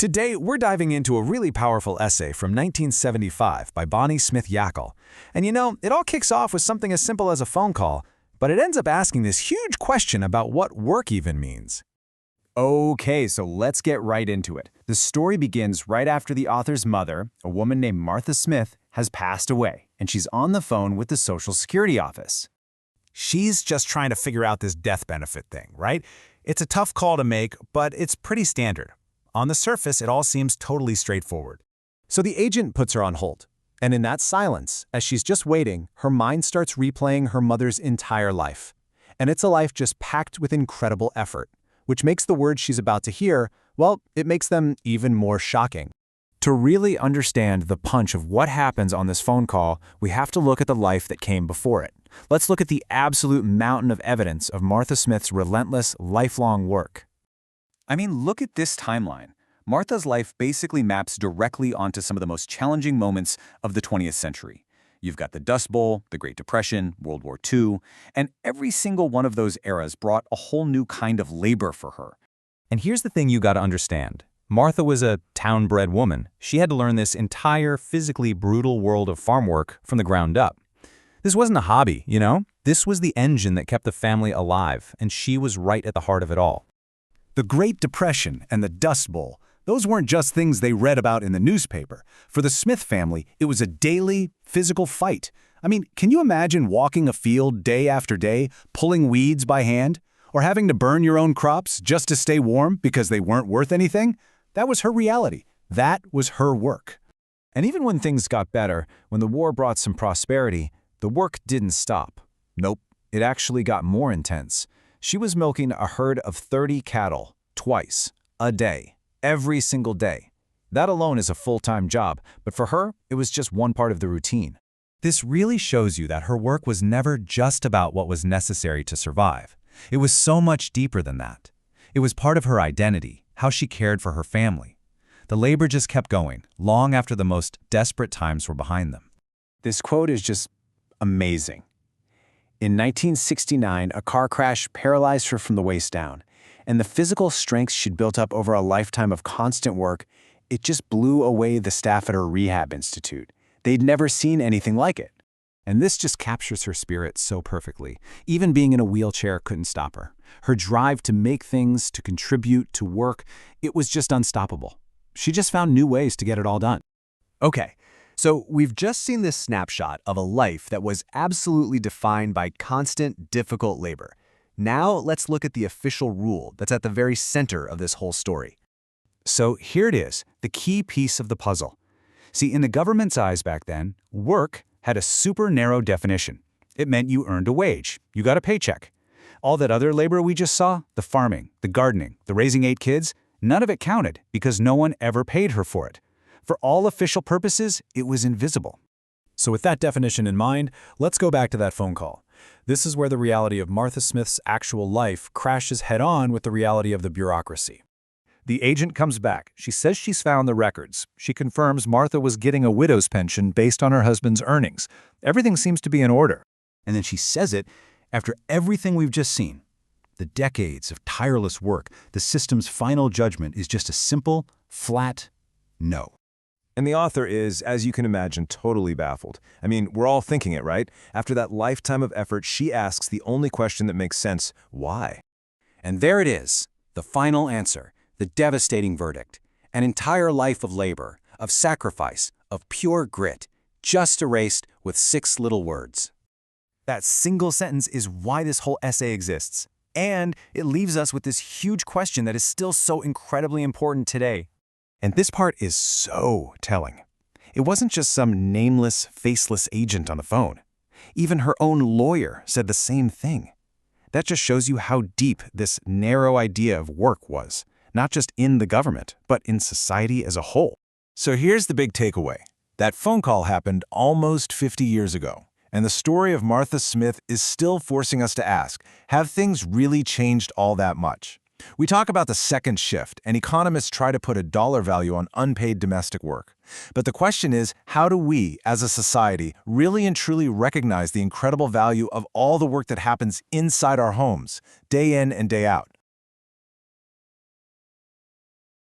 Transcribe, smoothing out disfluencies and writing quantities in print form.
Today, we're diving into a really powerful essay from 1975 by Smith-Yackel. And it all kicks off with something as simple as a phone call, but it ends up asking this huge question about what work even means. Okay, so let's get right into it. The story begins right after the author's mother, a woman named Martha Smith, has passed away, and she's on the phone with the Social Security office. She's just trying to figure out this death benefit thing, right? It's a tough call to make, but it's pretty standard. On the surface, it all seems totally straightforward. So the agent puts her on hold. And in that silence, as she's just waiting, her mind starts replaying her mother's entire life. And it's a life just packed with incredible effort, which makes the words she's about to hear, well, it makes them even more shocking. To really understand the punch of what happens on this phone call, we have to look at the life that came before it. Let's look at the absolute mountain of evidence of Martha Smith's relentless, lifelong work. I mean, look at this timeline. Martha's life basically maps directly onto some of the most challenging moments of the 20th century. You've got the Dust Bowl, the Great Depression, World War II, and every single one of those eras brought a whole new kind of labor for her. And here's the thing you gotta understand. Martha was a town-bred woman. She had to learn this entire, physically brutal world of farm work from the ground up. This wasn't a hobby, This was the engine that kept the family alive, and she was right at the heart of it all. The Great Depression and the Dust Bowl, those weren't just things they read about in the newspaper. For the Smith family, it was a daily, physical fight. I mean, can you imagine walking a field day after day, pulling weeds by hand? Or having to burn your own crops just to stay warm because they weren't worth anything? That was her reality. That was her work. And even when things got better, when the war brought some prosperity, the work didn't stop. Nope, it actually got more intense. She was milking a herd of 30 cattle, twice, a day, every single day. That alone is a full-time job, but for her, it was just one part of the routine. This really shows you that her work was never just about what was necessary to survive. It was so much deeper than that. It was part of her identity, how she cared for her family. The labor just kept going, long after the most desperate times were behind them. This quote is just amazing. In 1969, a car crash paralyzed her from the waist down, and the physical strength she'd built up over a lifetime of constant work, it just blew away the staff at her rehab institute. They'd never seen anything like it. And this just captures her spirit so perfectly. Even being in a wheelchair couldn't stop her. Her drive to make things, to contribute, to work, it was just unstoppable. She just found new ways to get it all done. Okay. So we've just seen this snapshot of a life that was absolutely defined by constant, difficult labor. Now let's look at the official rule that's at the very center of this whole story. So here it is, the key piece of the puzzle. See, in the government's eyes back then, work had a super narrow definition. It meant you earned a wage, you got a paycheck. All that other labor we just saw, the farming, the gardening, the raising 8 kids, none of it counted because no one ever paid her for it. For all official purposes, it was invisible. So with that definition in mind, let's go back to that phone call. This is where the reality of Martha Smith's actual life crashes head-on with the reality of the bureaucracy. The agent comes back. She says she's found the records. She confirms Martha was getting a widow's pension based on her husband's earnings. Everything seems to be in order. And then she says it after everything we've just seen. The decades of tireless work, the system's final judgment is just a simple, flat no. And the author is, as you can imagine, totally baffled. I mean, we're all thinking it, right? After that lifetime of effort, she asks the only question that makes sense: why? And there it is, the final answer, the devastating verdict. An entire life of labor, of sacrifice, of pure grit, just erased with 6 little words. That single sentence is why this whole essay exists. And it leaves us with this huge question that is still so incredibly important today. And this part is so telling. It wasn't just some nameless, faceless agent on the phone. Even her own lawyer said the same thing. That just shows you how deep this narrow idea of work was, not just in the government, but in society as a whole. So here's the big takeaway. That phone call happened almost 50 years ago, and the story of Martha Smith is still forcing us to ask, have things really changed all that much? We talk about the second shift, and economists try to put a dollar value on unpaid domestic work. But the question is, how do we, as a society, really and truly recognize the incredible value of all the work that happens inside our homes, day in and day out?